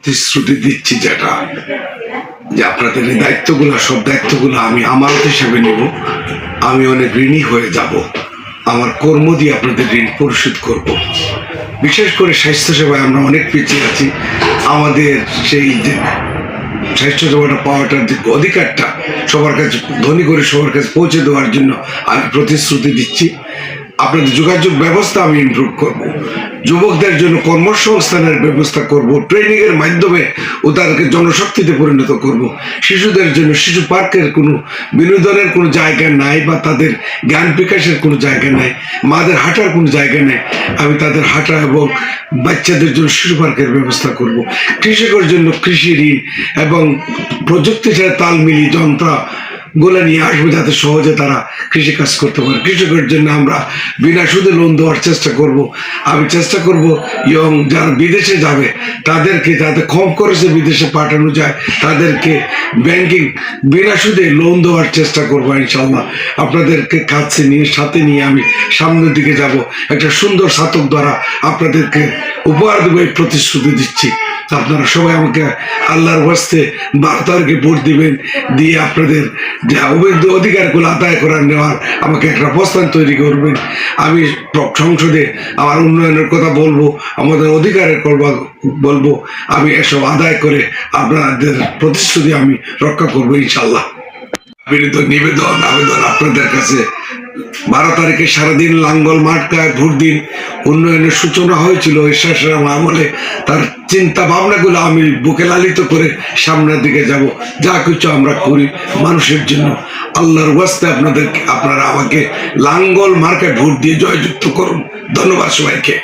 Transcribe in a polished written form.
প্রতিশ্রুতি দিচ্ছি যেটা, যে আপনাদের এই দায়িত্বগুলো, সব দায়িত্বগুলো আমি আমার হিসাবে নেব। আমি অনেক ঋণী হয়ে যাব, আমার কর্ম দিয়ে আপনাদের ঋণ পরিশোধ করব। বিশেষ করে স্বাস্থ্যসেবায় আমরা অনেক পিছিয়ে আছি। আমাদের সেই যে স্বাস্থ্যসেবাটা পাওয়াটার যে অধিকারটা সবার কাছে, ধনী করে সবার কাছে পৌঁছে দেওয়ার জন্য আমি প্রতিশ্রুতি দিচ্ছি। আপনাদের যোগাযোগ ব্যবস্থা আমি ইমপ্রুভ করব, যুবকদের জন্য কর্মসংস্থানের ব্যবস্থা করব, ট্রেনিংয়ের মাধ্যমে ওদেরকে জনশক্তিতে পরিণত করব। শিশুদের জন্য শিশু পার্কের কোনো বিনোদনের কোনো জায়গা নাই, বা তাদের জ্ঞান বিকাশের কোনো জায়গা নাই, মাদের হাঁটার কোনো জায়গা নেই। আমি তাদের হাঁটা এবং বাচ্চাদের জন্য শিশু পার্কের ব্যবস্থা করব। কৃষকের জন্য কৃষি ঋণ এবং প্রযুক্তির সাথে তাল মিলিয়ে যন্ত্রগুলো নিয়ে আসবো, যাতে সহজে তারা কৃষিকাজ করতে পারে। কৃষকের জন্য আমরা বিনা সুদে লোন দেওয়ার চেষ্টা করব। আমি চেষ্টা করব ইয়ং যারা বিদেশে যাবে তাদেরকে যাতে কম খরচে বিদেশে পাঠানো যায়, তাদেরকে ব্যাংকিং বিনা সুদে লোন দেওয়ার চেষ্টা করবো ইনশাল্লাহ। আপনাদেরকে কাছে নিয়ে, সাথে নিয়ে আমি সামনের দিকে যাব। একটা সুন্দর স্নাতক দ্বারা আপনাদেরকে উপহার দেবো, এই প্রতিশ্রুতি দিচ্ছি। আপনারা সবাই আমাকে আল্লাহর ওয়াস্তে 12 তারিখে ভোট দিবেন, দিয়ে আপনাদের যে অবৈধ অধিকারগুলো আদায় করার নেওয়ার আমাকে একটা প্রস্তাব তৈরি করবেন। আমি সংসদে আমার উন্নয়নের কথা বলবো, আমাদের অধিকারের কথা বলবো। আমি এসব আদায় করে আপনাদের প্রতিশ্রুতি আমি রক্ষা করবো ইনশাল্লাহ। নিবেদন আবেদন আপনাদের কাছে, 12 তারিখে সারাদিন লাঙ্গল মাঠকায় ভোট দিন। উন্নয়নের সূচনা হয়েছিল এরশাদের আমলে, তার চিন্তা ভাবনাগুলো আমি বুকে লালিত করে সামনের দিকে যাব। যা কিছু আমরা করি মানুষের জন্য, আল্লাহর ওয়াস্তে আপনারা আমাকে লাঙ্গল মার্কায় ভোট দিয়ে জয়যুক্ত করুন। ধন্যবাদ সবাইকে।